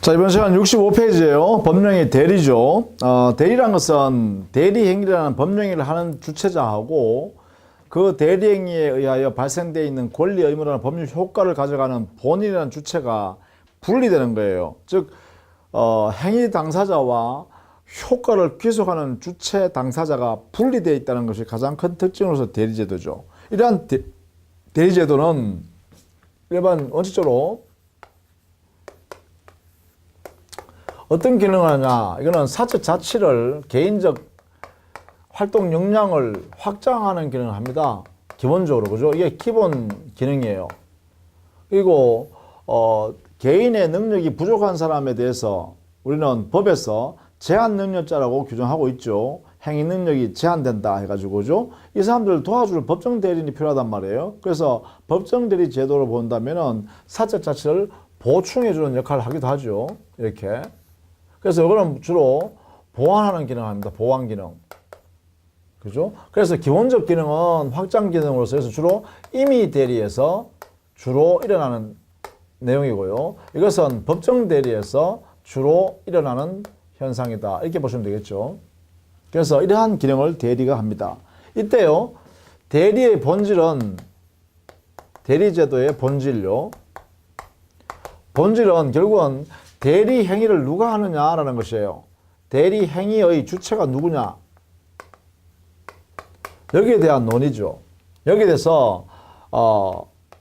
자, 이번 시간 65페이지예요. 법령의 대리죠. 대리란 것은 대리행위라는 법령행위를 하는 주체자하고 그 대리행위에 의하여 발생되어 있는 권리, 의무라는 법률 효과를 가져가는 본인이라는 주체가 분리되는 거예요. 즉 행위 당사자와 효과를 귀속하는 주체 당사자가 분리되어 있다는 것이 가장 큰 특징으로서 대리제도죠. 이러한 대리제도는 일반 원칙적으로 어떤 기능을 하냐, 이거는 사적 자치를, 개인적 활동 역량을 확장하는 기능을 합니다. 기본적으로, 그죠? 이게 기본 기능이에요. 그리고 개인의 능력이 부족한 사람에 대해서 우리는 법에서 제한 능력자라고 규정하고 있죠. 행위 능력이 제한된다 해가지고, 그죠? 이 사람들을 도와줄 법정 대리인이 필요하단 말이에요. 그래서 법정 대리 제도를 본다면은 사적 자치를 보충해주는 역할을 하기도 하죠. 이렇게. 그래서 이거는 주로 보완하는 기능을 합니다. 보완 기능. 그죠? 그래서 기본적 기능은 확장 기능으로서 해서 주로 임의 대리에서 주로 일어나는 내용이고요. 이것은 법정 대리에서 주로 일어나는 현상이다. 이렇게 보시면 되겠죠. 그래서 이러한 기능을 대리가 합니다. 이때요, 대리의 본질은, 대리제도의 본질요. 본질은 결국은 대리 행위를 누가 하느냐라는 것이에요. 대리 행위의 주체가 누구냐. 여기에 대한 논의죠. 여기에 대해서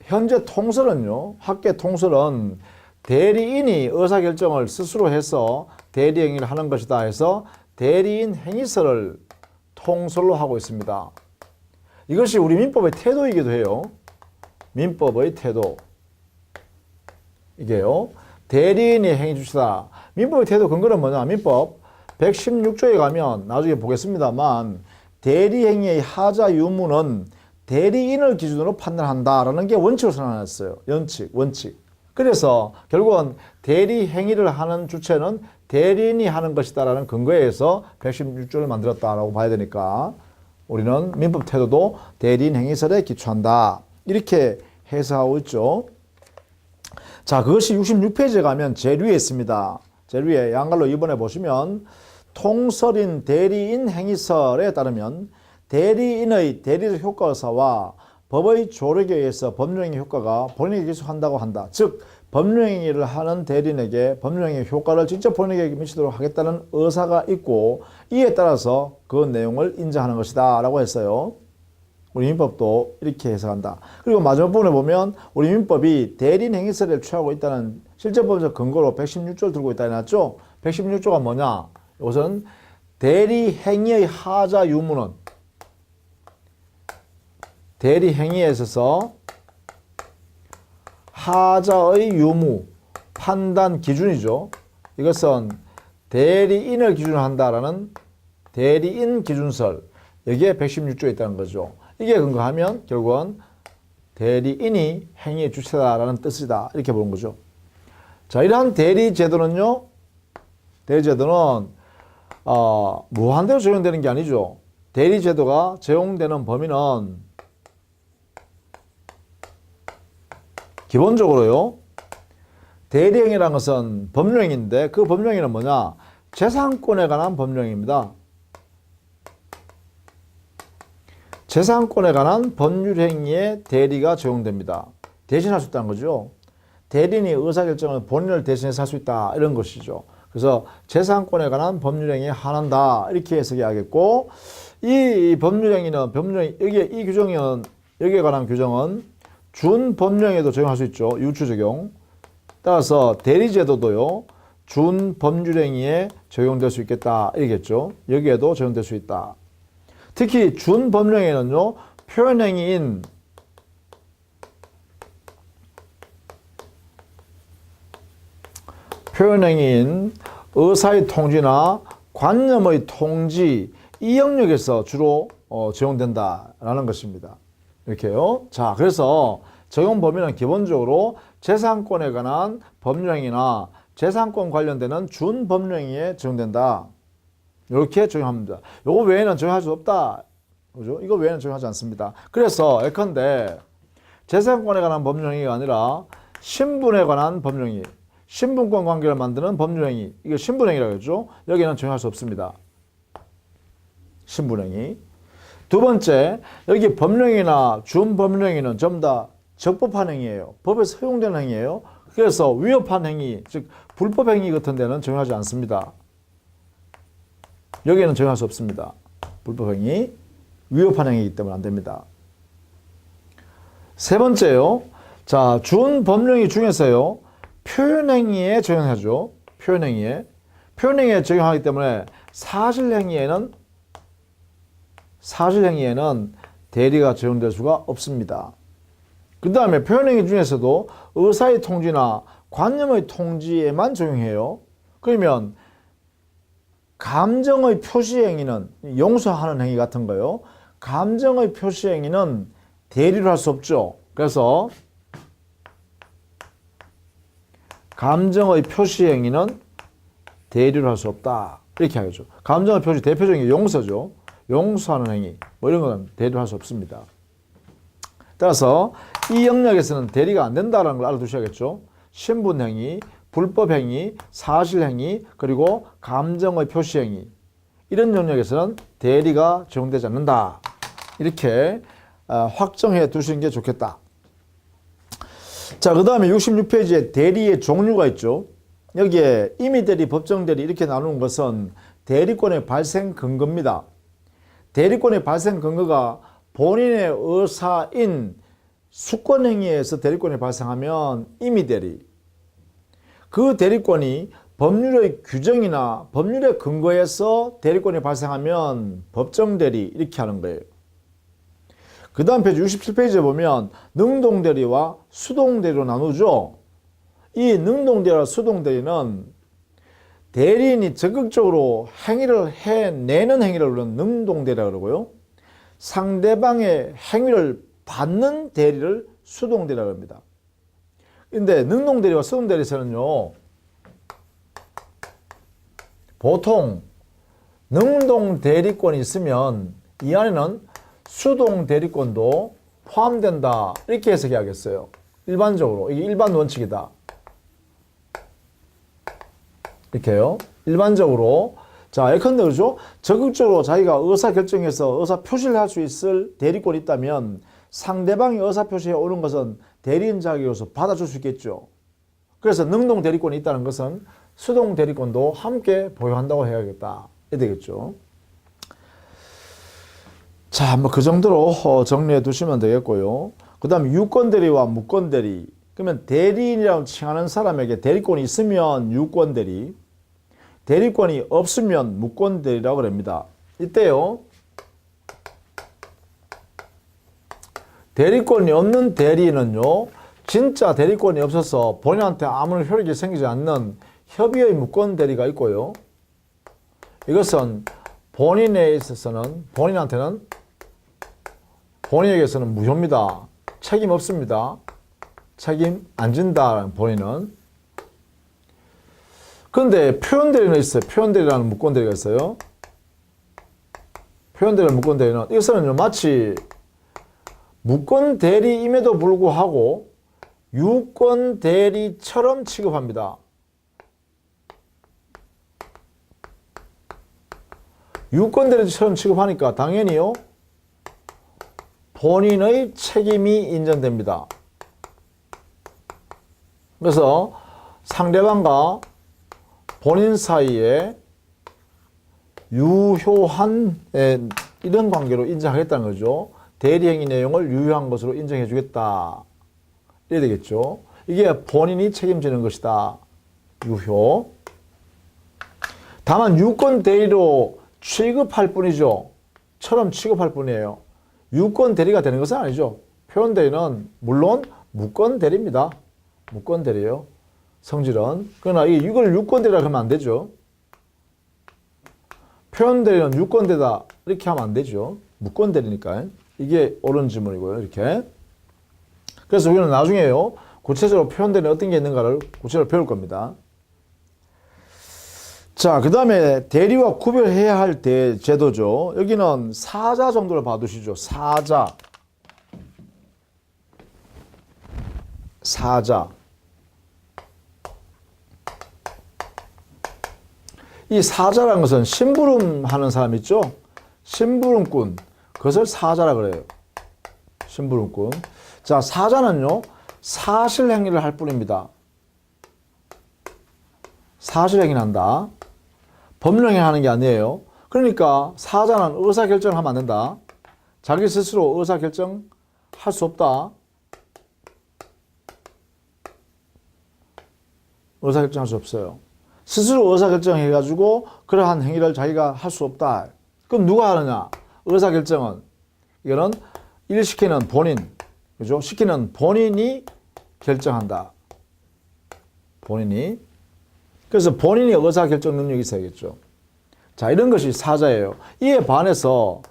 현재 통설은요, 학계 통설은 대리인이 의사결정을 스스로 해서 대리 행위를 하는 것이다 해서 대리인 행위설을 통설로 하고 있습니다. 이것이 우리 민법의 태도이기도 해요. 민법의 태도. 이게요, 대리인이 행위 주체다. 민법의 태도 근거는 뭐냐? 민법 116조에 가면 나중에 보겠습니다만 대리 행위의 하자 유무는 대리인을 기준으로 판단한다라는 게 원칙으로 선언했어요. 원칙. 그래서 결국은 대리 행위를 하는 주체는 대리인이 하는 것이다라는 근거에 의해서 116조를 만들었다라고 봐야 되니까 우리는 민법 태도도 대리인 행위설에 기초한다. 이렇게 해석하고 있죠. 자, 그것이 66페이지에 가면 제일 위에 있습니다. 제일 위에 양갈로 2번에 보시면 통설인 대리인 행위설에 따르면 대리인의 대리적 효과 의사와 법의 조력에 의해서 법령행위 효과가 본인에게 기속한다고 한다. 즉 법령행위를 하는 대리인에게 법령행위 효과를 직접 본인에게 미치도록 하겠다는 의사가 있고 이에 따라서 그 내용을 인정하는 것이다 라고 했어요. 우리 민법도 이렇게 해석한다. 그리고 마지막 부분에 보면 우리 민법이 대리인 행위설을 취하고 있다는 실제법적 근거로 116조를 들고 있다 해놨죠. 116조가 뭐냐? 이것은 대리 행위의 하자 유무는 대리 행위에 있어서 하자의 유무, 판단 기준이죠. 이것은 대리인을 기준으로 한다라는 대리인 기준설, 여기에 116조에 있다는 거죠. 이게 근거하면 결국은 대리인이 행위의 주체다라는 뜻이다. 이렇게 보는 거죠. 자, 이러한 대리제도는요, 대리제도는 무한대로 적용되는 게 아니죠. 대리제도가 적용되는 범위는 기본적으로요, 대리행위라는 것은 법령인데 그 법령행위는 뭐냐? 재산권에 관한 법령입니다. 재산권에 관한 법률행위에 대리가 적용됩니다. 대신할 수 있다는 거죠. 대리인이 의사결정을 본인을 대신해서 할 수 있다. 이런 것이죠. 그래서 재산권에 관한 법률행위에 한한다. 이렇게 해석해야겠고, 이 법률행위는, 이 규정은, 여기에 관한 규정은 준법령에도 적용할 수 있죠. 유추 적용. 따라서 대리제도도요, 준법률행위에 적용될 수 있겠다. 이겠죠. 여기에도 적용될 수 있다. 특히 준법령에는요, 표현행위인 의사의 통지나 관념의 통지, 이 영역에서 주로 적용된다라는 것입니다. 이렇게요. 자, 그래서 적용 범위는 기본적으로 재산권에 관한 법령이나 재산권 관련되는 준법령에 적용된다. 이렇게 적용합니다. 요거 외에는 적용할 수 없다. 그죠? 이거 외에는 적용하지 않습니다. 그래서 예컨대 재산권에 관한 법령이 아니라 신분에 관한 법령이, 신분권 관계를 만드는 법률행위. 이거 신분행위라고 했죠. 여기는 적용할 수 없습니다. 신분행위. 두 번째, 여기 법령이나 준법령행위는 전부 다 적법한 행위예요. 법에서 허용되는 행위예요. 그래서 위법한 행위, 즉 불법 행위 같은 데는 적용하지 않습니다. 여기에는 적용할 수 없습니다. 불법 행위, 위법한 행위이기 때문에 안 됩니다. 세 번째요. 자, 준법령행위 중에서요. 표현행위에 적용하죠. 표현행위에. 표현행위에 적용하기 때문에 사실행위에는 대리가 적용될 수가 없습니다. 그 다음에 표현행위 중에서도 의사의 통지나 관념의 통지에만 적용해요. 그러면 감정의 표시행위는 용서하는 행위 같은 거요. 감정의 표시행위는 대리를 할 수 없죠. 그래서 감정의 표시행위는 대리를 할 수 없다. 이렇게 하겠죠. 감정의 표시 대표적인 게 용서죠. 용서하는 행위 뭐 이런 건 대리를 할 수 없습니다. 따라서 이 영역에서는 대리가 안 된다는 걸 알아두셔야겠죠. 신분행위, 불법행위, 사실행위, 그리고 감정의 표시행위 이런 영역에서는 대리가 적용되지 않는다. 이렇게 확정해 두시는 게 좋겠다. 자, 그 다음에 66페이지에 대리의 종류가 있죠. 여기에 임의대리, 법정대리 이렇게 나누는 것은 대리권의 발생 근거입니다. 대리권의 발생 근거가 본인의 의사인 수권행위에서 대리권이 발생하면 임의대리. 그 대리권이 법률의 규정이나 법률의 근거에서 대리권이 발생하면 법정대리 이렇게 하는 거예요. 그 다음 페이지 67페이지에 보면 능동대리와 수동대리로 나누죠. 이 능동대리와 수동대리는 대리인이 적극적으로 행위를 해내는 행위를 우리는 능동대리라고 그러고요. 상대방의 행위를 받는 대리를 수동대리라고 합니다. 근데 능동대리와 수동대리에서는요. 보통 능동대리권이 있으면 이 안에는 수동대리권도 포함된다. 이렇게 해석해야겠어요. 일반적으로. 이게 일반 원칙이다. 이렇게요. 일반적으로. 자, 예컨대 그렇죠? 적극적으로 자기가 의사결정해서 의사표시를 할 수 있을 대리권이 있다면 상대방이 의사표시해 오는 것은 대리인 자격으로서 받아줄 수 있겠죠. 그래서 능동대리권이 있다는 것은 수동대리권도 함께 보유한다고 해야겠다. 이래 되겠죠. 자, 뭐 그 정도로 정리해 두시면 되겠고요. 그 다음에 유권대리와 무권대리. 그러면 대리인이라고 칭하는 사람에게 대리권이 있으면 유권대리, 대리권이 없으면 무권대리라고 합니다. 이때요. 대리권이 없는 대리인은요. 진짜 대리권이 없어서 본인한테 아무런 효력이 생기지 않는 협의의 무권대리가 있고요. 이것은 본인에 있어서는 본인에게서는 무효입니다. 책임 없습니다. 책임 안 진다. 본인은. 그런데 표현대리는 있어요. 표현대리라는 무권대리가 있어요. 표현대리라는 무권대리는 이것은 마치 무권대리임에도 불구하고 유권대리처럼 취급합니다. 유권대리처럼 취급하니까 당연히요. 본인의 책임이 인정됩니다. 그래서 상대방과 본인 사이에 유효한 이런 관계로 인정하겠다는 거죠. 대리행위 내용을 유효한 것으로 인정해 주겠다. 이래야 되겠죠. 이게 본인이 책임지는 것이다. 유효. 다만 유권 대리로 취급할 뿐이죠. 처럼 취급할 뿐이에요. 유권 대리가 되는 것은 아니죠. 표현 대리는 물론 무권 대리입니다. 무권 대리예요. 성질은. 그러나 이걸 유권 대리라고 하면 안 되죠. 표현 대리는 유권 대리다 이렇게 하면 안 되죠. 무권 대리니까. 이게 옳은 질문이고요. 이렇게. 그래서 우리는 나중에요. 구체적으로 표현 대리는 어떤 게 있는가를 구체적으로 배울 겁니다. 자, 그 다음에 대리와 구별해야 할 제도죠. 여기는 사자 정도를 봐두시죠. 사자. 사자. 이 사자라는 것은 심부름하는 사람 있죠? 심부름꾼. 그것을 사자라 그래요. 심부름꾼. 자, 사자는요, 사실 행위를 할 뿐입니다. 사실 행위를 한다. 법령 행위 하는 게 아니에요. 그러니까 사자는 의사결정을 하면 안 된다. 자기 스스로 의사결정 할 수 없다. 의사결정 할 수 없어요. 스스로 의사결정 해가지고 그러한 행위를 자기가 할 수 없다. 그럼 누가 하느냐? 의사결정은 이거는 일 시키는 본인, 그죠? 시키는 본인이 결정한다. 본인이. 그래서 본인이 의사결정 능력이 있어야겠죠. 자, 이런 것이 사자예요. 이에 반해서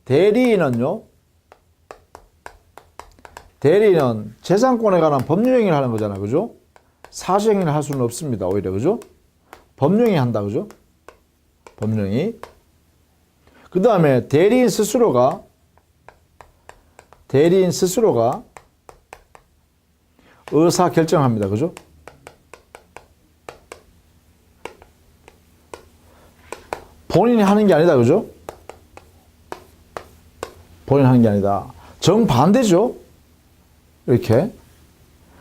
대리인은요, 대리인은 재산권에 관한 법률행위를 하는 거잖아요. 그죠? 사실행위를 할 수는 없습니다. 오히려. 그죠? 법령이 한다. 그죠? 법령이. 그 다음에 대리인 스스로가 의사결정합니다. 그죠? 본인이 하는 게 아니다. 그죠? 본인이 하는 게 아니다. 정반대죠? 이렇게.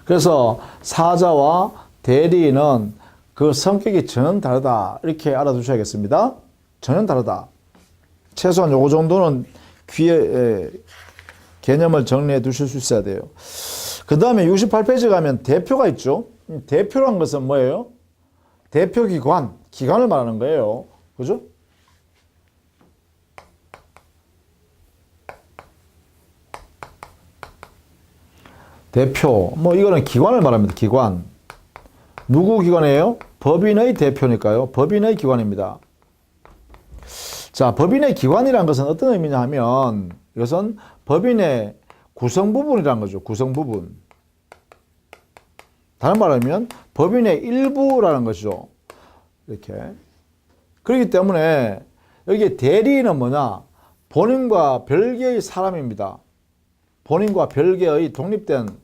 그래서 사자와 대리인은 그 성격이 전혀 다르다. 이렇게 알아두셔야겠습니다. 전혀 다르다. 최소한 요거 정도는 귀에 개념을 정리해 두실 수 있어야 돼요. 그 다음에 68페이지 가면 대표가 있죠. 대표란 것은 뭐예요? 대표기관, 기관을 말하는 거예요. 그죠? 대표, 뭐 이거는 기관을 말합니다. 기관. 누구 기관이에요? 법인의 대표니까요. 법인의 기관입니다. 자, 법인의 기관이라는 것은 어떤 의미냐 하면 이것은 법인의 구성 부분이라는 거죠. 구성 부분. 다른 말로 하면 법인의 일부라는 것이죠. 이렇게. 그렇기 때문에 여기 대리인은 뭐냐? 본인과 별개의 사람입니다. 본인과 별개의 독립된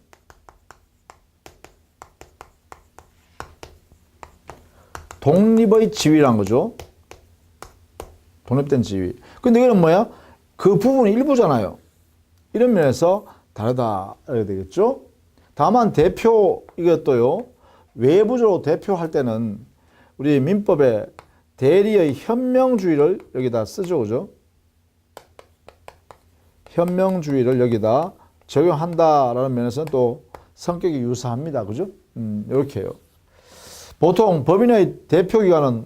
독립의 지위란 거죠. 독립된 지위. 근데 이거는 뭐야? 그 부분이 일부잖아요. 이런 면에서 다르다. 이렇게 되겠죠? 다만 대표, 이것도요, 외부적으로 대표할 때는 우리 민법에 대리의 현명주의를 여기다 쓰죠. 그죠? 현명주의를 여기다 적용한다라는 면에서는 또 성격이 유사합니다. 그죠? 이렇게 해요. 보통 법인의 대표기관은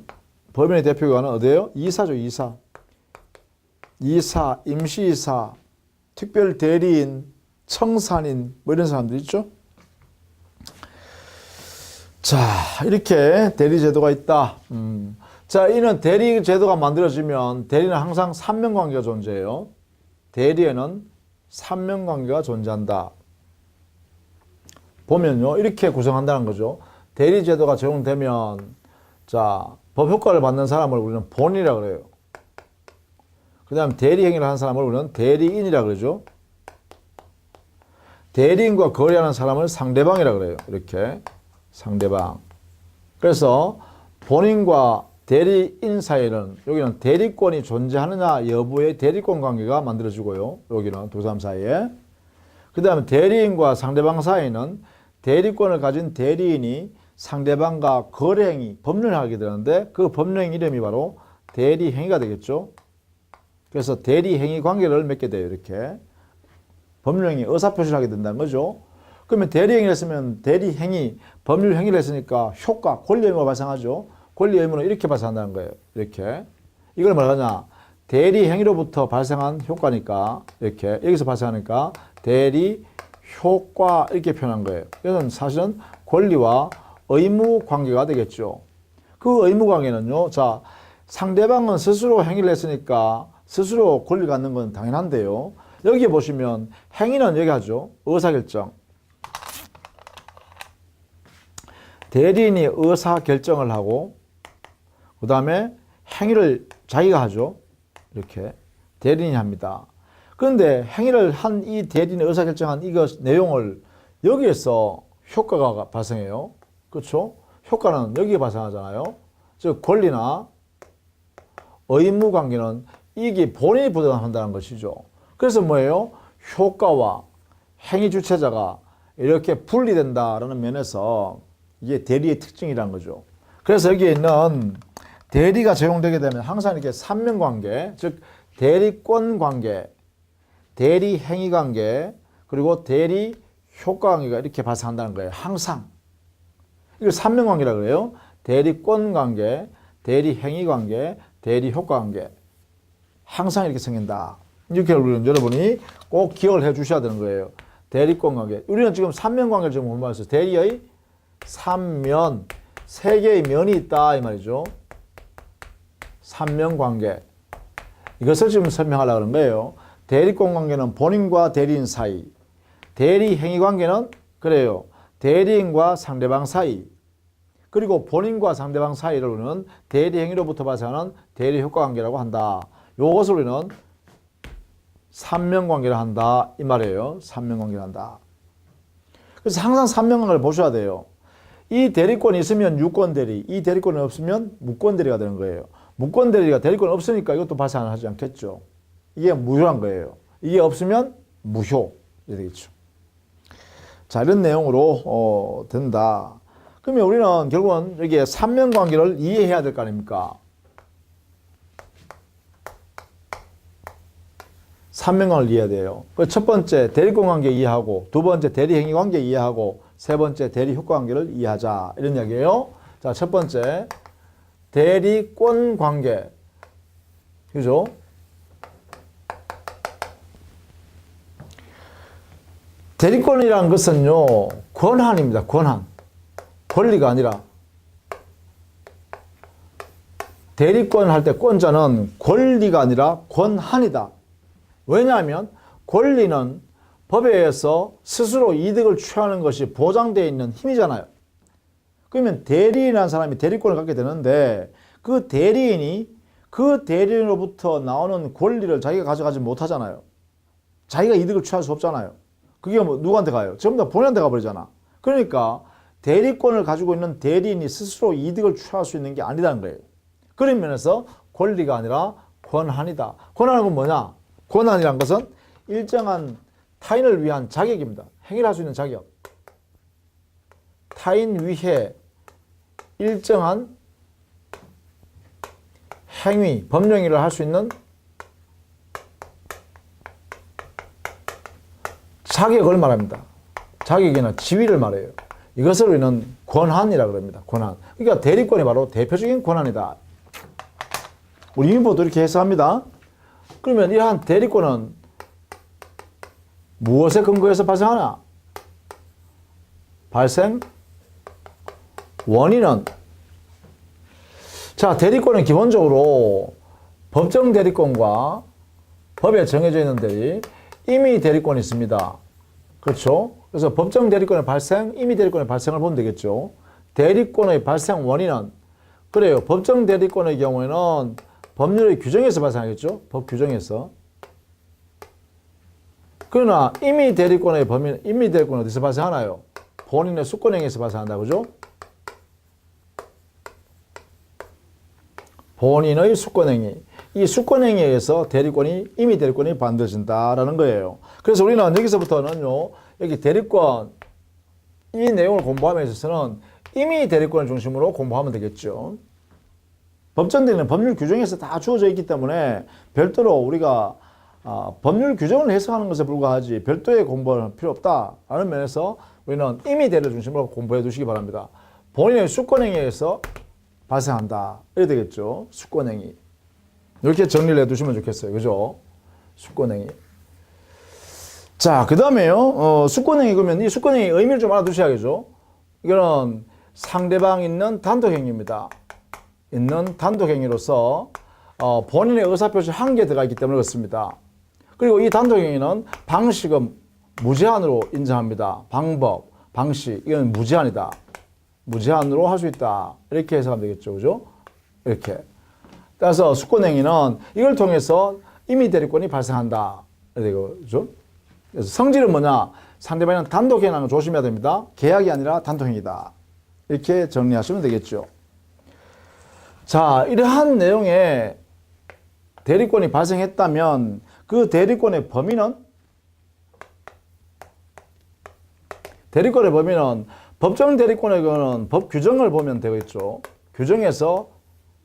어디예요? 이사죠, 이사. 이사, 임시이사, 특별대리인, 청산인, 뭐 이런 사람들 있죠? 자, 이렇게 대리제도가 있다. 자, 이는 대리제도가 만들어지면 대리는 항상 삼명관계가 존재해요. 대리에는 삼명관계가 존재한다. 보면요, 이렇게 구성한다는 거죠. 대리제도가 적용되면, 자, 법효과를 받는 사람을 우리는 본인이라 그래요. 그 다음 대리행위를 하는 사람을 우리는 대리인이라 그러죠. 대리인과 거래하는 사람을 상대방이라 그래요. 이렇게. 상대방. 그래서 본인과 대리인 사이에는 여기는 대리권이 존재하느냐 여부의 대리권 관계가 만들어지고요. 여기는 두 사람 사이에. 그 다음에 대리인과 상대방 사이에는 대리권을 가진 대리인이 상대방과 거래행위, 법률을 하게 되는데 그 법령 이름이 바로 대리행위가 되겠죠. 그래서 대리행위 관계를 맺게 돼요. 이렇게. 법령이 의사표시를 하게 된다는 거죠. 그러면 대리행위를 했으면 대리행위, 법률행위를 했으니까 효과, 권리 의무가 발생하죠. 권리 의무는 이렇게 발생한다는 거예요. 이렇게. 이걸 뭐라 하냐. 대리행위로부터 발생한 효과니까 이렇게 여기서 발생하니까 대리효과 이렇게 표현한 거예요. 이건 사실은 권리와 의무 관계가 되겠죠. 그 의무 관계는요. 자, 상대방은 스스로 행위를 했으니까 스스로 권리를 갖는 건 당연한데요. 여기 보시면 행위는 여기 하죠. 의사결정. 대리인이 의사결정을 하고 그 다음에 행위를 자기가 하죠. 이렇게 대리인이 합니다. 그런데 행위를 한 이 대리인이 의사결정한 이것 내용을 여기에서 효과가 발생해요. 그렇죠? 효과는 여기에 발생하잖아요. 즉 권리나 의무 관계는 이게 본인이 부담한다는 것이죠. 그래서 뭐예요? 효과와 행위 주체자가 이렇게 분리된다라는 면에서 이게 대리의 특징이라는 거죠. 그래서 여기에 있는 대리가 적용되게 되면 항상 이렇게 삼면관계, 즉 대리권 관계, 대리 행위 관계, 그리고 대리 효과 관계가 이렇게 발생한다는 거예요. 항상. 이걸 삼면관계라고 그래요. 대리권 관계, 대리 행위 관계, 대리 효과 관계. 항상 이렇게 생긴다. 이렇게 여러분이 꼭 기억을 해 주셔야 되는 거예요. 대리권 관계. 우리는 지금 삼면관계를 지금 공부했어요. 대리의 삼면, 세 개의 면이 있다 이 말이죠. 삼면관계. 이것을 지금 설명하려고 하는 거예요. 대리권 관계는 본인과 대리인 사이. 대리 행위 관계는 그래요. 대리인과 상대방 사이. 그리고 본인과 상대방 사이를 우리는 대리 행위로부터 발생하는 대리 효과 관계라고 한다. 요것을 우리는 삼면관계를 한다 이 말이에요. 삼면관계를 한다. 그래서 항상 삼면관계를 보셔야 돼요. 이 대리권이 있으면 유권대리, 이 대리권이 없으면 무권대리가 되는 거예요. 무권대리가 대리권이 없으니까 이것도 발생하지 않겠죠. 이게 무효란 거예요. 이게 없으면 무효 이렇게 되겠죠. 자, 이런 내용으로 된다. 그러면 우리는 결국은 여기에 삼면관계를 이해해야 될 거 아닙니까? 삼면관계를 이해해야 돼요. 첫 번째 대리권 관계 이해하고, 두 번째 대리행위 관계 이해하고, 세 번째 대리 효과 관계를 이해하자 이런 이야기예요. 자, 첫 번째 대리권 관계, 그죠? 대리권이라는 것은요 권한입니다. 권한, 권리가 아니라. 대리권 할 때 권자는 권리가 아니라 권한이다. 왜냐하면 권리는 법에 의해서 스스로 이득을 취하는 것이 보장되어 있는 힘이잖아요. 그러면 대리인이라는 사람이 대리권을 갖게 되는데 그 대리인이 그 대리인으로부터 나오는 권리를 자기가 가져가지 못하잖아요. 자기가 이득을 취할 수 없잖아요. 그게 뭐 누구한테 가요? 전부 다 본인한테 가버리잖아. 그러니까 대리권을 가지고 있는 대리인이 스스로 이득을 취할 수 있는 게 아니라는 거예요. 그런 면에서 권리가 아니라 권한이다. 권한은 건 뭐냐? 권한이란 것은 일정한 타인을 위한 자격입니다. 행위를 할 수 있는 자격. 타인 위해 일정한 행위, 법령일을 할 수 있는 자격을 말합니다. 자격이나 지위를 말해요. 이것을 우리는 권한이라고 합니다. 권한. 그러니까 대리권이 바로 대표적인 권한이다. 우리 민법도 이렇게 해석합니다. 그러면 이러한 대리권은 무엇에 근거해서 발생하나? 발생 원인은, 자, 대리권은 기본적으로 법정 대리권과 법에 정해져 있는 대리, 임의 대리권이 있습니다. 그렇죠? 그래서 법정 대리권의 발생, 임의 대리권의 발생을 보면 되겠죠. 대리권의 발생 원인은, 그래요. 법정 대리권의 경우에는 법률의 규정에서 발생하겠죠. 법 규정에서. 그러나 임의 대리권의 범위는, 임의 대리권은 어디서 발생하나요? 본인의 수권행위에서 발생한다. 그죠? 본인의 수권행위. 이 수권행위에 의해서 대리권이, 임의 대리권이 만들어진다라는 거예요. 그래서 우리는 여기서부터는요, 여기 대리권, 이 내용을 공부함에 있어서는 임의 대리권을 중심으로 공부하면 되겠죠. 법정 대리는 법률 규정에서 다 주어져 있기 때문에 별도로 우리가 법률 규정을 해석하는 것에 불과하지 별도의 공부는 필요 없다라는 면에서 우리는 임의 대리를 중심으로 공부해 두시기 바랍니다. 본인의 수권행위에 의해서 발생한다. 이래 되겠죠. 수권행위. 이렇게 정리를 해 두시면 좋겠어요. 그죠? 수권행위. 자, 그 다음에요. 수권행위 그러면 이 수권행위 의미를 좀 알아두셔야겠죠. 이거는 상대방 있는 단독행위입니다. 있는 단독행위로서 본인의 의사표시 한계에 들어가 있기 때문에 그렇습니다. 그리고 이 단독행위는 방식은 무제한으로 인정합니다. 방법, 방식, 이건 무제한이다. 무제한으로 할 수 있다. 이렇게 해석하면 되겠죠. 그죠? 이렇게. 따라서 수권행위는 이걸 통해서 임의 대리권이 발생한다. 그죠? 그래서 성질은 뭐냐? 상대방은 단독행위라는 걸 조심해야 됩니다. 계약이 아니라 단독행위다. 이렇게 정리하시면 되겠죠. 자, 이러한 내용의 대리권이 발생했다면 그 대리권의 범위는 법정 대리권의 경우는 법 규정을 보면 되겠죠. 규정에서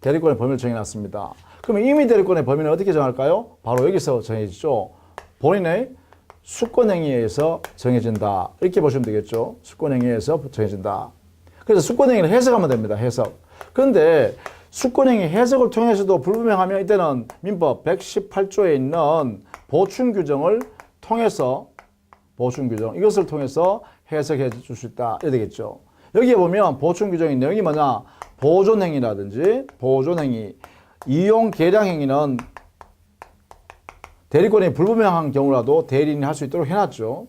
대리권의 범위를 정해놨습니다. 그러면 임의 대리권의 범위는 어떻게 정할까요? 바로 여기서 정해지죠. 본인의 수권행위에 의해서 정해진다. 이렇게 보시면 되겠죠. 수권행위에 의해서 정해진다. 그래서 수권행위를 해석하면 됩니다. 해석. 그런데 수권행위 해석을 통해서도 불분명하면 이때는 민법 118조에 있는 보충규정을 통해서 이것을 통해서 해석해 줄 수 있다. 이래 되겠죠. 여기에 보면 보충규정의 내용이 뭐냐? 보존행위라든지 보존행위, 이용 계량행위는 대리권이 불분명한 경우라도 대리인이 할 수 있도록 해놨죠.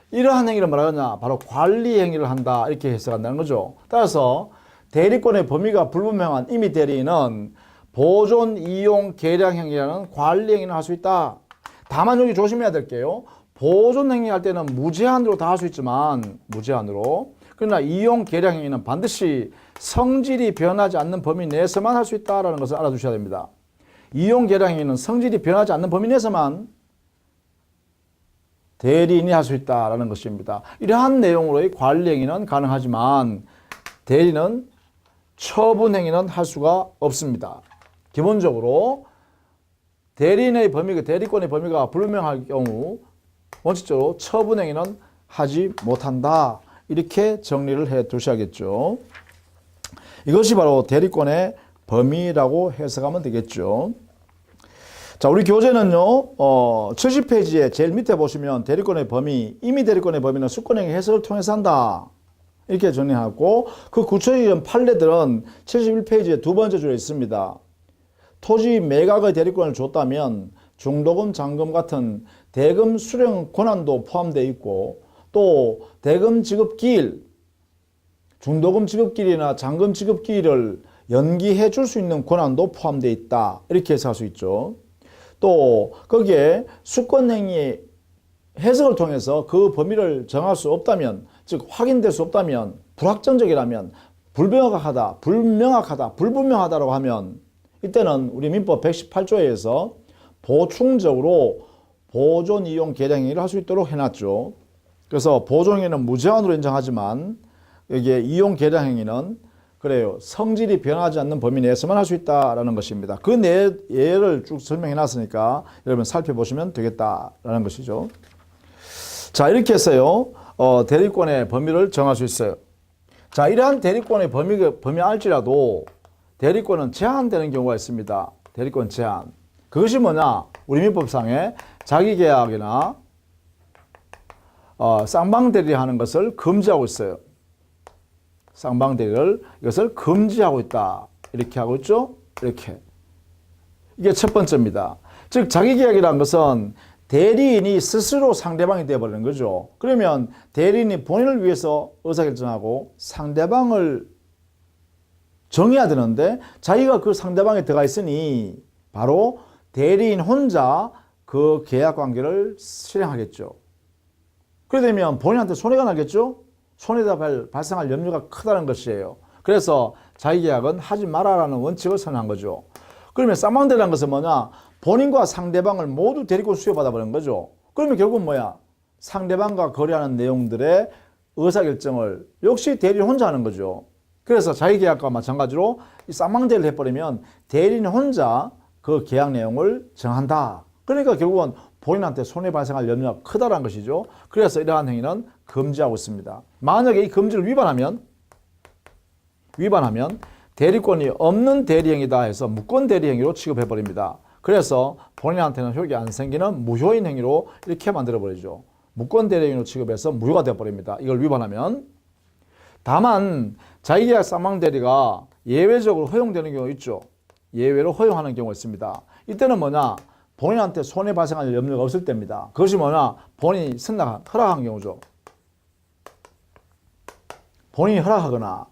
이러한 행위를 뭐라 하냐? 바로 관리 행위를 한다. 이렇게 해석한다는 거죠. 따라서 대리권의 범위가 불분명한 임의 대리인은 보존, 이용, 계량 행위라는 관리 행위를 할 수 있다. 다만 여기 조심해야 될 게요. 보존 행위 할 때는 무제한으로 다 할 수 있지만 무제한으로. 그러나 이용, 계량 행위는 반드시 성질이 변하지 않는 범위 내에서만 할 수 있다는 것을 알아두셔야 됩니다. 이용, 계량 행위는 성질이 변하지 않는 범위 내에서만 대리인이 할 수 있다는 것입니다. 이러한 내용으로의 관리 행위는 가능하지만 대리는 처분 행위는 할 수가 없습니다. 기본적으로 대리인의 범위가 대리권의 범위가 불분명할 경우 원칙적으로 처분 행위는 하지 못한다. 이렇게 정리를 해 두셔야겠죠. 이것이 바로 대리권의 범위라고 해석하면 되겠죠. 자, 우리 교재는요, 70페이지에 제일 밑에 보시면 대리권의 범위, 임의 대리권의 범위는 수권행위 해석을 통해서 한다. 이렇게 정리하고, 그 구체적인 판례들은 71페이지에 두 번째 줄에 있습니다. 토지 매각의 대리권을 줬다면 중도금, 잔금 같은 대금 수령 권한도 포함되어 있고, 또 대금 지급 기일, 중도금 지급 기일이나 잔금 지급 기일을 연기해 줄 수 있는 권한도 포함되어 있다. 이렇게 해석할 수 있죠. 또 거기에 수권행위 해석을 통해서 그 범위를 정할 수 없다면, 즉 확인될 수 없다면, 불확정적이라면, 불분명하다라고 하면 이때는 우리 민법 118조에 의해서 보충적으로 보존, 이용, 계량 행위를 할 수 있도록 해놨죠. 그래서 보존행위는 무제한으로 인정하지만 여기에 이용, 계량 행위는 그래요. 성질이 변하지 않는 범위 내에서만 할 수 있다라는 것입니다. 그 예를 쭉 설명해 놨으니까 여러분 살펴보시면 되겠다라는 것이죠. 자, 이렇게 해서요. 대리권의 범위를 정할 수 있어요. 자, 이러한 대리권의 범위 알지라도 대리권은 제한되는 경우가 있습니다. 대리권 제한. 그것이 뭐냐? 우리 민법상에 자기계약이나 쌍방대리 하는 것을 금지하고 있어요. 쌍방대리를 이것을 금지하고 있다. 이렇게 하고 있죠. 이렇게. 이게 첫 번째입니다. 즉 자기계약이라는 것은 대리인이 스스로 상대방이 되어버리는 거죠. 그러면 대리인이 본인을 위해서 의사결정하고 상대방을 정해야 되는데 자기가 그 상대방에 들어가 있으니 바로 대리인 혼자 그 계약관계를 실행하겠죠. 그러게 되면 본인한테 손해가 나겠죠. 손해가 발생할 염려가 크다는 것이에요. 그래서 자기계약은 하지 마라라는 원칙을 선언한 거죠. 그러면 쌍방대리라는 것은 뭐냐? 본인과 상대방을 모두 대리권 수여받아 버리는 거죠. 그러면 결국은 뭐야? 상대방과 거래하는 내용들의 의사결정을 역시 대리인 혼자 하는 거죠. 그래서 자기계약과 마찬가지로 이 쌍방대리를 해버리면 대리인 혼자 그 계약 내용을 정한다. 그러니까 결국은 본인한테 손해 발생할 염려가 크다는 것이죠. 그래서 이러한 행위는 금지하고 있습니다. 만약에 이 금지를 위반하면 대리권이 없는 대리행위다 해서 무권 대리행위로 취급해버립니다. 그래서 본인한테는 효력이 안 생기는 무효인 행위로 이렇게 만들어버리죠. 무권 대리행위로 취급해서 무효가 되어버립니다. 이걸 위반하면. 다만 자기계약 쌍방대리가 예외적으로 허용되는 경우 있죠. 예외로 허용하는 경우가 있습니다. 이때는 뭐냐? 본인한테 손해 발생할 염려가 없을 때입니다. 그것이 뭐냐? 본인이 허락한 경우죠. 본인이 허락하거나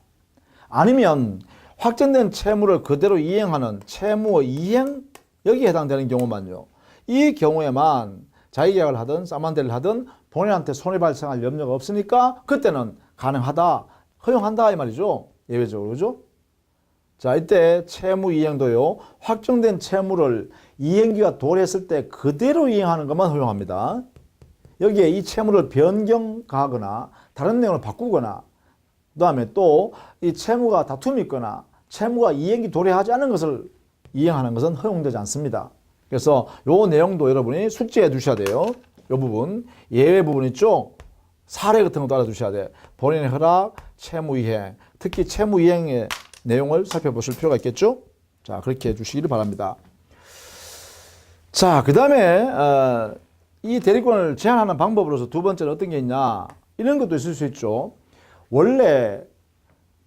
아니면 확정된 채무를 그대로 이행하는 채무 이행 여기에 해당되는 경우만요. 이 경우에만 자기계약을 하든 쌍방대리를 하든 본인한테 손해 발생할 염려가 없으니까 그때는 가능하다, 허용한다 이 말이죠. 예외적으로. 그죠? 자, 이때 채무 이행도요. 확정된 채무를 이행기가 도래했을 때 그대로 이행하는 것만 허용합니다. 여기에 이 채무를 변경하거나 다른 내용을 바꾸거나 그 다음에 또 이 채무가 다툼이 있거나 채무가 이행기 도래하지 않은 것을 이행하는 것은 허용되지 않습니다. 그래서 요 내용도 여러분이 숙지해 두셔야 돼요. 요 부분 예외 부분 있죠. 사례 같은 것도 알아두셔야 돼. 본인의 허락, 채무 이행, 특히 채무 이행의 내용을 살펴보실 필요가 있겠죠. 자, 그렇게 해주시기를 바랍니다. 자, 그 다음에 이 대리권을 제한하는 방법으로서 두 번째는 어떤 게 있냐, 이런 것도 있을 수 있죠. 원래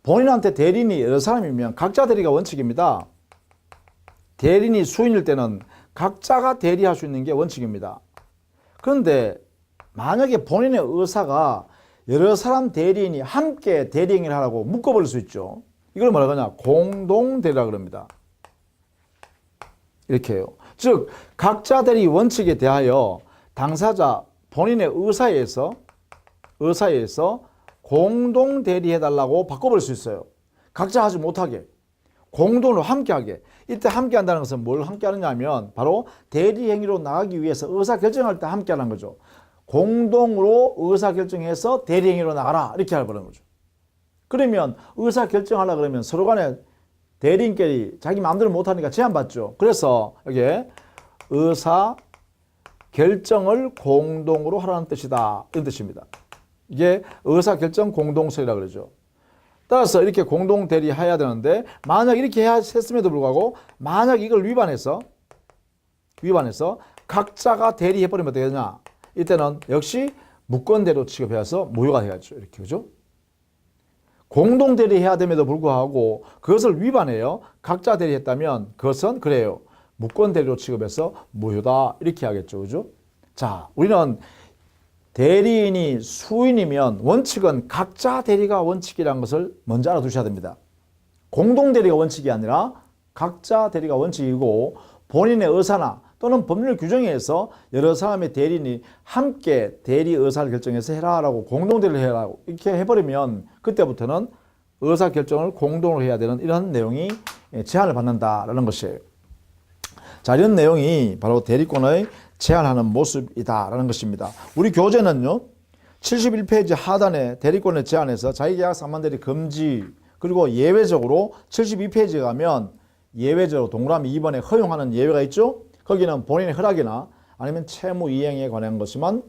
본인한테 대리인이 여러 사람이면 각자 대리가 원칙입니다. 대리인이 수인일 때는 각자가 대리할 수 있는 게 원칙입니다. 그런데 만약에 본인의 의사가 여러 사람 대리인이 함께 대리행위를 하라고 묶어버릴 수 있죠. 이걸 뭐라 그러냐, 공동대리라 그럽니다. 이렇게 해요. 즉 각자 대리 원칙에 대하여 당사자 본인의 의사에 의해서 공동 대리해달라고 바꿔버릴 수 있어요. 각자 하지 못하게 공동으로 함께하게. 이때 함께한다는 것은 뭘 함께하느냐 하면 바로 대리행위로 나가기 위해서 의사결정할 때 함께하는 거죠. 공동으로 의사결정해서 대리행위로 나가라 이렇게 해버리는 거죠. 그러면 의사결정하려고 그러면 서로 간에 대리인끼리 자기 마음대로 못하니까 제한받죠. 그래서 여기에 의사결정을 공동으로 하라는 뜻이다, 이런 뜻입니다. 이게 의사결정 공동설이라고 그러죠. 따라서 이렇게 공동 대리해야 되는데 만약 이렇게 했음에도 불구하고 만약 이걸 위반해서 각자가 대리해버리면 어떻게 되냐, 이때는 역시 무권대리로 취급해서 무효가 돼야죠. 이렇게, 그죠? 공동 대리해야 됨에도 불구하고 그것을 위반해요. 각자 대리했다면 그것은 그래요, 무권대리로 취급해서 무효다, 이렇게 하겠죠. 그죠? 자, 우리는 대리인이 수인이면 원칙은 각자 대리가 원칙이라는 것을 먼저 알아두셔야 됩니다. 공동 대리가 원칙이 아니라 각자 대리가 원칙이고, 본인의 의사나 또는 법률 규정에 의해서 여러 사람의 대리인이 함께 대리 의사를 결정해서 해라라고 공동 대리를 해라고 이렇게 해버리면 그때부터는 의사 결정을 공동으로 해야 되는 이런 내용이 제한을 받는다라는 것이에요. 자, 이런 내용이 바로 대리권의 제한하는 모습이다라는 것입니다. 우리 교재는요, 71페이지 하단에 대리권의 제한에서 자기계약 상반대리 금지, 그리고 예외적으로 72페이지에 가면 예외적으로 동그라미 2번에 허용하는 예외가 있죠. 거기는 본인의 허락이나 아니면 채무 이행에 관한 것이만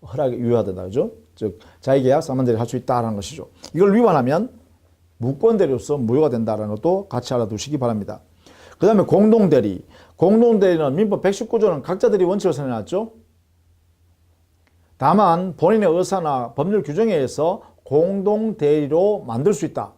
허락이 유효하다, 그죠? 즉 자기계약 상반대리 할 수 있다라는 것이죠. 이걸 위반하면 무권대리로서 무효가 된다는 것도 같이 알아두시기 바랍니다. 그 다음에 공동대리. 공동대리는 민법 119조는 각자 대리 원칙을 선언해놨죠. 다만 본인의 의사나 법률 규정에 의해서 공동대리로 만들 수 있다.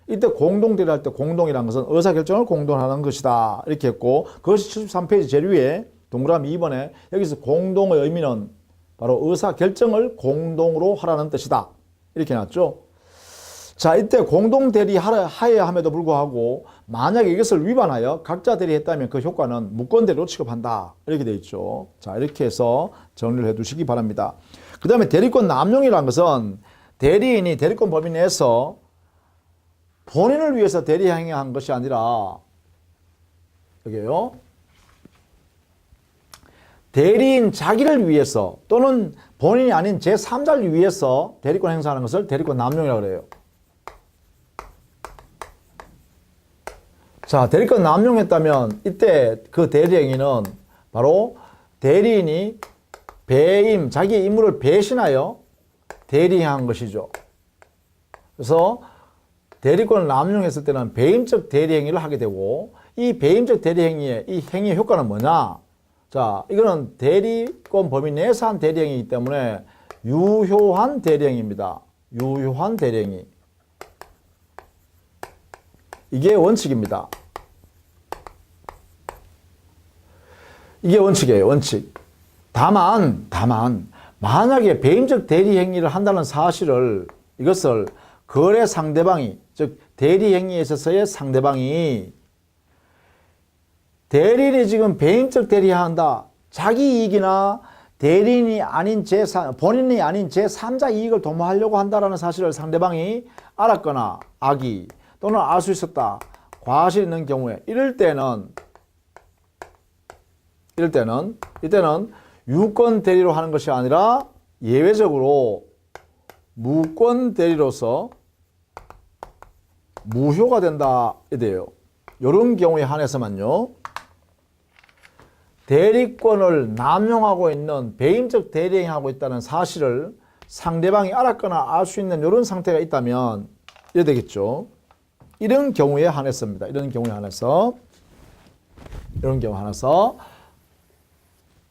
이때 공동대리 할 때 공동이라는 것은 의사결정을 공동하는 것이다, 이렇게 했고, 그것이 73페이지 제일 위에 동그라미 2번에 여기서 공동의 의미는 바로 의사결정을 공동으로 하라는 뜻이다, 이렇게 해놨죠. 자, 이때 공동대리 하여야 함에도 불구하고 만약에 이것을 위반하여 각자 대리했다면 그 효과는 무권대리로 취급한다, 이렇게 되어 있죠. 자, 이렇게 해서 정리를 해 두시기 바랍니다. 그 다음에 대리권 남용이라는 것은 대리인이 대리권 범위 내에서 본인을 위해서 대리행위한 것이 아니라, 여기에요, 대리인 자기를 위해서 또는 본인이 아닌 제3자를 위해서 대리권 행사하는 것을 대리권 남용이라고 그래요. 자, 대리권 남용했다면 이때 그 대리행위는 바로 대리인이 배임, 자기의 임무를 배신하여 대리행한 것이죠. 그래서 대리권을 남용했을 때는 배임적 대리행위를 하게 되고, 이 배임적 대리행위의 이 행위의 효과는 뭐냐? 자, 이거는 대리권 범위 내에서 한 대리행위이기 때문에 유효한 대리행위입니다. 유효한 대리행위. 이게 원칙입니다. 이게 원칙이에요, 원칙. 다만 만약에 배임적 대리행위를 한다는 사실을, 이것을 거래 상대방이, 즉 대리행위에 있어서의 상대방이 대리인이 지금 배임적 대리한다, 자기 이익이나 대리인이 아닌 본인이 아닌 제3자 이익을 도모하려고 한다는 사실을 상대방이 알았거나 악의 또는 알 수 있었다, 과실이 있는 경우에, 이럴 때는 이때는 유권 대리로 하는 것이 아니라 예외적으로 무권 대리로서 무효가 된다 이래요. 이런 경우에 한해서만요. 대리권을 남용하고 있는 배임적 대리행위하고 있다는 사실을 상대방이 알았거나 알 수 있는 이런 상태가 있다면 이래 되겠죠. 이런 경우에 한해서입니다. 이런 경우에 한해서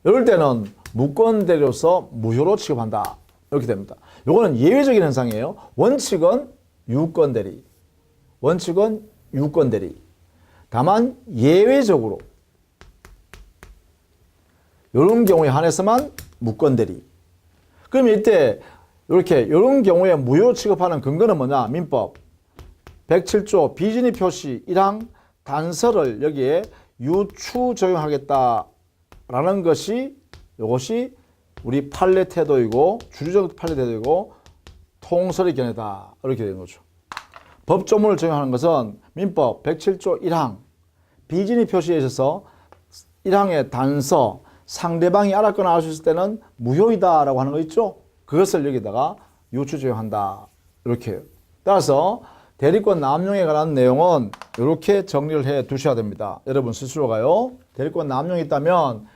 이럴 때는 무권 대리로서 무효로 취급한다. 이렇게 됩니다. 이거는 예외적인 현상이에요. 원칙은 유권 대리. 다만 예외적으로 이런 경우에 한해서만 무권 대리. 그럼 이때 이런 경우에 무효 취급하는 근거는 뭐냐? 민법 107조 비진의 표시 1항 단서를 여기에 유추 적용하겠다라는 것이 이것이 우리 판례 태도이고 주류적 판례 태도이고 통설의 견해다. 이렇게 되는 거죠. 법조문을 적용하는 것은 민법 107조 1항 비진의 표시에 있어서 1항의 단서 상대방이 알았거나 알 수 있을 때는 무효이다라고 하는 거 있죠. 그것을 여기다가 유추 적용한다. 이렇게 해요. 따라서 대리권 남용에 관한 내용은 이렇게 정리를 해 두셔야 됩니다. 여러분 스스로가요. 대리권 남용이 있다면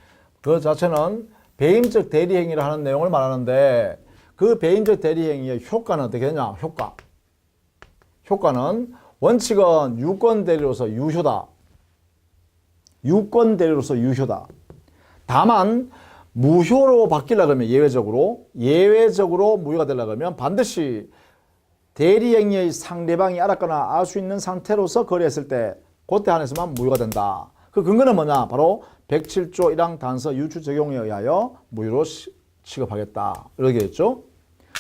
그 자체는 배임적 대리행위를 하는 내용을 말하는데 그 배임적 대리행위의 효과는 어떻게 되냐? 효과는 원칙은 유권 대리로서 유효다. 다만 무효로 바뀌려고 하면 예외적으로 무효가 되려고 하면 반드시 대리행위의 상대방이 알았거나 알 수 있는 상태로서 거래했을 때 그때 한해서만 무효가 된다. 그 근거는 뭐냐? 바로 107조 1항 단서 유추 적용에 의하여 무효로 취급하겠다. 이렇게 됐죠.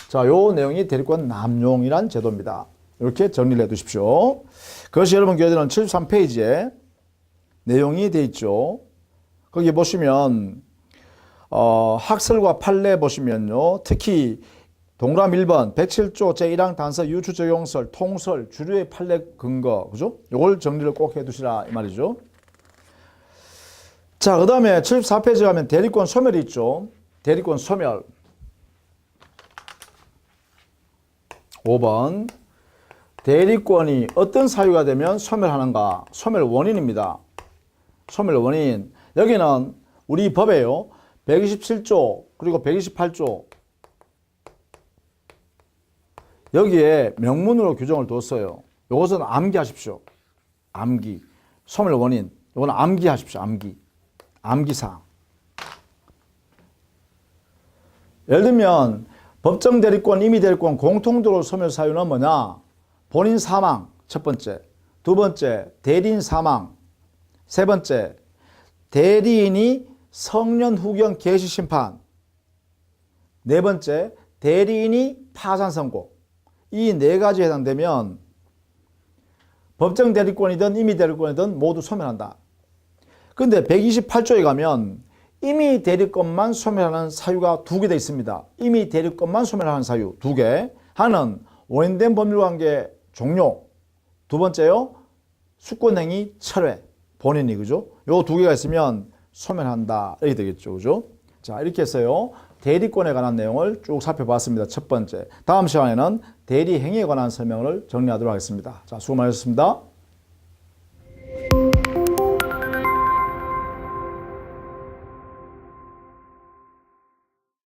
자, 요 내용이 대리권 남용이란 제도입니다. 이렇게 정리를 해 두십시오. 그것이 여러분 교재는 73페이지에 내용이 돼 있죠. 거기 보시면 학설과 판례 보시면요. 특히 동그라미 1번 107조 제1항 단서 유추 적용설 통설 주류의 판례 근거 그죠? 요걸 정리를 꼭 해 두시라 이 말이죠. 자, 그 다음에 74페이지 가면 대리권 소멸이 있죠. 대리권 소멸 5번 대리권이 어떤 사유가 되면 소멸하는가? 소멸 원인입니다. 소멸 원인. 여기는 우리 법에요. 127조 그리고 128조 여기에 명문으로 규정을 뒀어요. 이것은 암기하십시오. 암기. 소멸 원인. 이거는 암기하십시오. 암기사항. 예를 들면 법정 대리권, 임의 대리권 공통도로 소멸 사유는 뭐냐? 본인 사망, 첫 번째. 두 번째, 대리인 사망. 세 번째, 대리인이 성년 후견 개시 심판. 네 번째, 대리인이 파산 선고. 이 네 가지에 해당되면 법정 대리권이든 임의 대리권이든 모두 소멸한다. 근데 128조에 가면 임의 대리권만 소멸하는 사유가 두 개 되어 있습니다. 임의 대리권만 소멸하는 사유 두 개. 하나는 오인된 법률관계 종료. 두 번째요. 수권행위 철회. 본인이 그죠? 요 두 개가 있으면 소멸한다. 이렇게 되겠죠. 그죠? 자, 이렇게 해서요. 대리권에 관한 내용을 쭉 살펴봤습니다. 첫 번째. 다음 시간에는 대리행위에 관한 설명을 정리하도록 하겠습니다. 자, 수고 많으셨습니다.